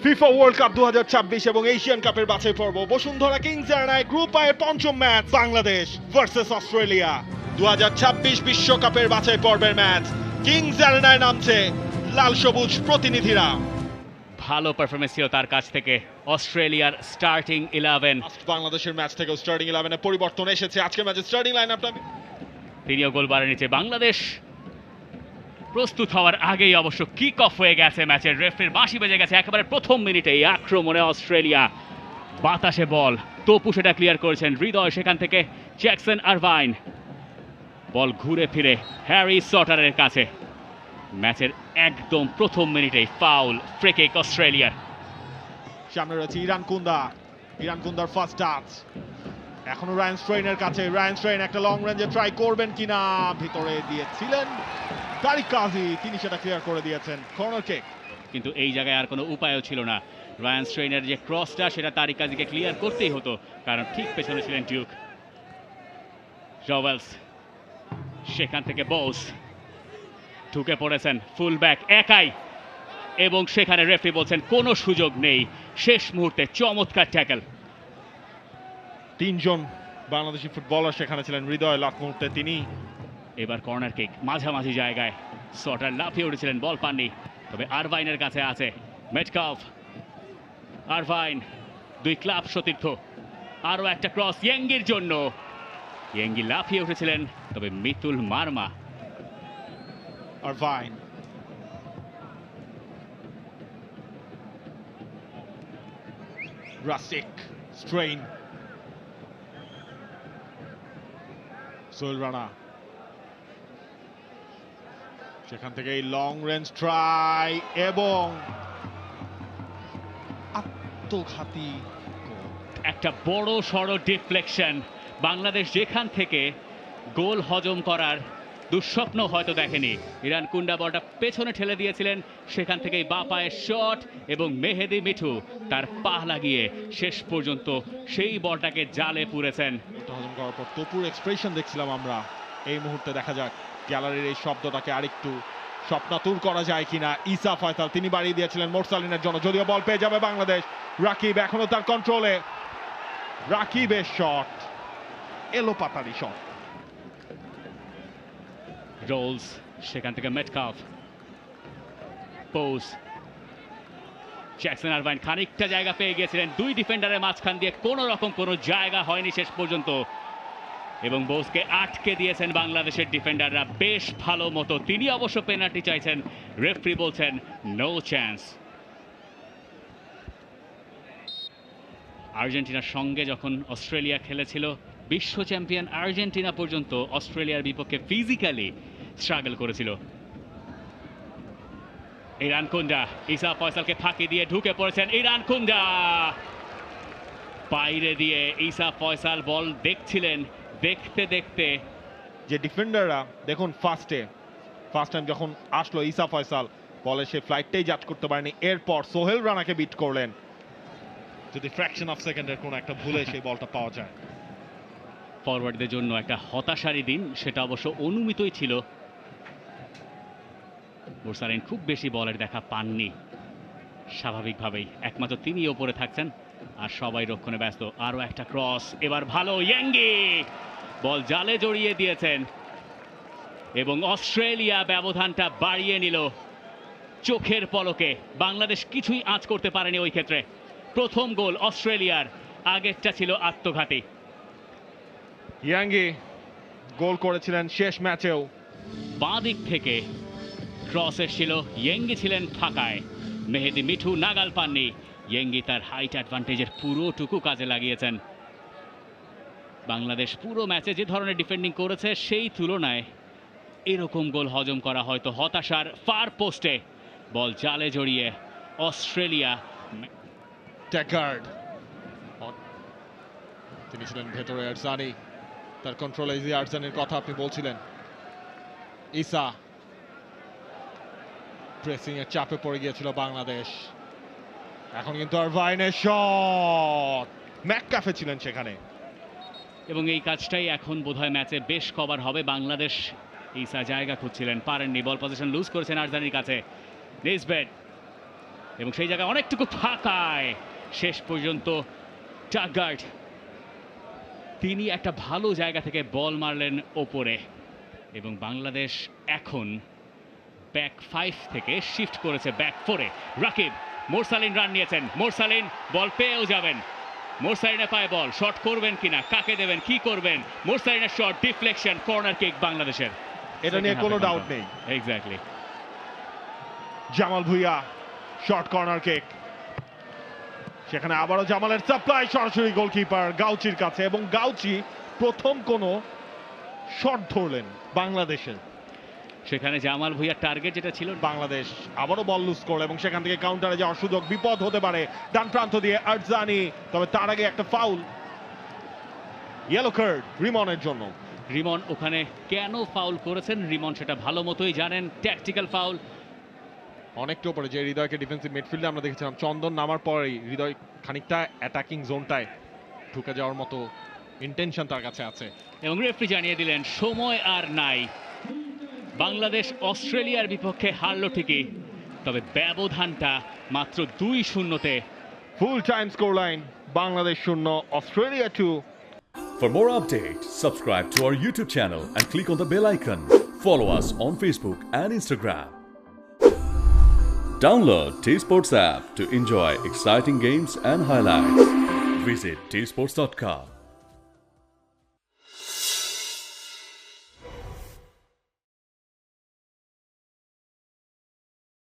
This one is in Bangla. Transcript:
ফিফা ওয়ার্ল্ড কাপ 2026 এবং এশিয়ান কাপের বাছাই পর্ব বসুন্ধরা কিংস অ্যারেনায় গ্রুপ আয়ের পঞ্চম ম্যাচ বাংলাদেশ ভার্সেস অস্ট্রেলিয়া। 2026 বিশ্বকাপের বাছাই পর্বের ম্যাচ কিংস অ্যারেনায় নামছে লাল সবুজ প্রতিনিধিরা। ভালো পারফরমেন্স ছিল তার কাছ থেকে অস্ট্রেলিয়ার স্টার্টিং 11। বাংলাদেশের ম্যাচ থেকে স্টার্টিং 11-এ পরিবর্তন এসেছে। আজকের ম্যাচে স্টার্টিং লাইনআপটা তিনিও গোল বাড়ে নিচে বাংলাদেশ প্রস্তুত হওয়ার আগেই অবশ্য কিক অফ হয়ে গেছে ম্যাচের। রেফারির বাঁশি বেজে গেছে একেবারে প্রথম মিনিটেই। আক্রমণে অস্ট্রেলিয়া, বাতাসে বল, তপু সেটা ক্লিয়ার করেছেন হৃদয়, সেখান থেকে জ্যাকসন আরভাইন, বল ঘুরে ফিরে হ্যারি সটারের কাছে। ম্যাচের একদম প্রথম মিনিটেই ফাউল, ফ্রি কিক অস্ট্রেলিয়ার। সামনে রয়েছে ইরান কুন্দার ফার্স্ট টাচ। এখনো রায়ান স্ট্রেইনের কাছে। রায়ান স্ট্রেইন একটা লং রেঞ্জে ট্রাই করবেন কিনা, ভিতরে দিয়েছিলেন তারিক কাজী, তিনি সেটা ক্লিয়ার করে দিয়েছেন। কর্নার কিক, কিন্তু এই জায়গায় আর কোনো উপায়ও ছিল না। রায়ান স্ট্রেইনের যে ক্রসটা সেটা তারিক কাজীকে ক্লিয়ার করতেই হতো, কারণ ঠিক পেছনে ছিলেন ডিউক। জওয়েলস, সেখান থেকে বোস ঢুকে পড়েছেন ফুল ব্যাক একাই, এবং সেখানে রেফারি বলছেন কোনো সুযোগ নেই। শেষ মুহূর্তে চমৎকার ট্যাকল। তিনজন বাংলাদেশি ফুটবলার সেখানে ছিলেন। হৃদয় লাস্ট মুহূর্তে তিনি। এবার কর্নার কিক মাঝামাঝি জায়গায়, সটার লাফিয়ে উঠেছিলেন, বল পাননি, তবে আরভাইনের কাছে আছে মেটকাফ। আরভাইন, দুই ক্লাব সতীর্থ, আরও একটা ক্রস ইয়েঙ্গির জন্য। ইয়েঙ্গি লাফিয়ে উঠেছিলেন, তবে মিতুল মার্মা। আরভাইন, রাসিক, স্ট্রেইন, সোহেল রানা, সেখান থেকে এই লং রেঞ্জ ট্রাই এবং আত্মঘাতী একটা বড় সড়ো ডিফ্লেকশন। বাংলাদেশ যেখান থেকে গোল হজম করার দুঃস্বপ্ন হয়তো দেখেনি। ইরান কুন্ডা বলটা পেছনে ঠেলে দিয়েছিলেন, সেখান থেকেই বাঁ পায়ের শট, এবং মেহেদি মিঠু তার পা লাগিয়ে শেষ পর্যন্ত সেই বলটাকে জালে পুরেছেন। হজম করার পর তপুর এক্সপ্রেশন দেখছিলাম আমরা। এই মুহূর্তে দেখা যাক গ্যালারির এই শব্দটাকে আরেকটু স্বপ্নাতুর করা যায় কিনা। ইসা ফয়সাল, তিনি বাড়িয়ে দিয়েছিলেন মোরসালিনের জন্য, যদিও বল পেয়ে যাবে বাংলাদেশ। রাকিব এখনো তার কন্ট্রোলে। রাকিবের শট, এলো পাতারি শট। রোলস, সেখান থেকে মেটকাফ, পোজ, জ্যাকসন আরভাইন খানিকটা জায়গা পেয়ে গিয়েছিলেন। দুই ডিফেন্ডারের মাঝখান দিয়ে কোনো রকম কোনো জায়গা হয়নি শেষ পর্যন্ত, এবং বোসকে আটকে দিয়েছেন বাংলাদেশের ডিফেন্ডাররা বেশ ভালো মতো। তিনি অবশ্য পেনাল্টি চাইছেন, রেফারি বলছেন নো চান্স। আর্জেন্টিনার সঙ্গে যখন অস্ট্রেলিয়া খেলেছিল, বিশ্ব চ্যাম্পিয়ন আর্জেন্টিনা পর্যন্ত অস্ট্রেলিয়ার বিপক্ষে ফিজিক্যালি স্ট্রাগল করেছিল। ইরান কুন্ডা, ইসা ফয়সালকে ফাঁকি দিয়ে ঢুকে পড়েছেন ইরান কুন্ডা, বাইরে দিয়ে ইসা ফয়সাল বল দেখছিলেন। দেখতে দেখতে যে ডিফেন্ডাররা দেখুন ফার্স্ট টাইম যখন আসলো ইসা ফয়সাল, বলে সে ফ্লাইটটাই জাজ করতে পারেনি। এরপর সোহেল রানাকে বিট করলেন। যদি ফ্র্যাকশন অফ সেকেন্ডের কোনো একটা ভুলে সেই বলটা পাওয়া যায়। ফরওয়ার্ডদের জন্য একটা হতাশারই দিন, সেটা অবশ্য অনুমিতই ছিল। মোরসালিন খুব বেশি বলের দেখা পাননি, স্বাভাবিকভাবেই একমাত্র তিনি ওপরে থাকছেন আর সবাই রক্ষণে ব্যস্ত। আরও একটা ক্রস, এবার ভালো ইয়েঙ্গি, বল জালে জড়িয়ে দিয়েছেন, এবং অস্ট্রেলিয়া ব্যবধানটা বাড়িয়ে নিল চোখের পলকে। বাংলাদেশ কিছুই আঁচ করতে পারেনি ওই ক্ষেত্রে। প্রথম গোল অস্ট্রেলিয়ার, আগেরটা ছিল আত্মঘাতী। ইয়াঙ্গি গোল করেছিলেন শেষ ম্যাচেও। বাঁ দিক থেকে ক্রস এসেছিল, ইয়েঙ্গি ছিলেন ফাঁকায়, মেহেদি মিঠু নাগাল পাননি। ইয়েঙ্গি তার হাইট অ্যাডভান্টেজের পুরোটুকু কাজে লাগিয়েছেন। বাংলাদেশ পুরো ম্যাচে যে ধরনের ডিফেন্ডিং করেছে সেই তুলনায় এরকম গোল হজম করা হয়তো হতাশার। ফার পোস্টে বল জালে জড়িয়ে অস্ট্রেলিয়া। ট্যাগার্ড, তিনি ছিলেন ভেতরে। আরজানি, তার কন্ট্রোলে ইজি আরজানির কথা আপনি বলছিলেন। ইসা, প্রেসিং এর চাপে পড়ে গিয়েছিল বাংলাদেশ। এখন কিন্তু আরভাইনের শট, ম্যাককাফে ছিলেন সেখানে, এবং এই কাজটাই এখন বোধহয় ম্যাচে বেশ কভার হবে। বাংলাদেশ ইসা জায়গা খুঁজছিলেন, পারেননি, বল পজিশন লুজ করেছেন আরজানির কাছে। নিসবেট, এবং সেই জায়গায় অনেকটুকু ফাঁকায় শেষ পর্যন্ত টাগার্ড তিনি একটা ভালো জায়গা থেকে বল মারলেন ওপরে এবং বাংলাদেশ এখন ব্যাক 5 থেকে শিফট করেছে ব্যাক 4-এ। রাকিব মোরসালিন রান নিয়েছেন, মোরসালিন বল পেয়েও যাবেন, মোরসালিনের পায়ে বল, শট করবেন কিনা, কাকে দেবেন, কি করবেন, মোরসালিনের শট ডিফ্লেকশন, কর্নার কিক বাংলাদেশের, এটা নিয়ে কোনো ডাউট নেই। Exactly. Jamal Bhuiyan short corner kick, সেখানে আবারও জামালের সাপ্লাই সরাসরি গোলকিপার গাউচির কাছে এবং গাউচি প্রথম কোনো শট ধরলেন বাংলাদেশের। সেখানে জামাল ভুঁইয়ার টার্গেট যেটা ছিল, বাংলাদেশ আবারও বল লুজ করলো এবং সেখান থেকে কাউন্টারে যাওয়ার সুযোগ, বিপদ হতে পারে ডান প্রান্ত দিয়ে আরজানি, তবে তার আগে একটা ফাউল, ইয়েলো কার্ড রিমনের জন্য। রিমন ওখানে কেন ফাউল করেছেন রিমন সেটা ভালো মতোই জানেন, ট্যাকটিক্যাল ফাউল। অনেকটা উপরে যে হৃদয়কে ডিফেন্সিভ মিডফিল্ডে আমরা দেখেছিলাম, চন্দন নামার পরেই হৃদয় খানিকটা অ্যাটাকিং জোনটায় ঢুকে যাওয়ার মতো ইন্টেনশন তার কাছে আছে। এবং রেফারি জানিয়ে দিলেন সময় আর নাই। বাংলাদেশ অস্ট্রেলিয়ার বিপক্ষে হারলো ঠিকই, তবে ব্যবধানটা মাত্র 2-0-তে। Full time score line Bangladesh 0 Australia 2। For more updates, subscribe to our YouTube channel and click on the bell icon. Follow us on Facebook and Instagram. Download T-Sports app to enjoy exciting games and highlights. Visit tsports.com.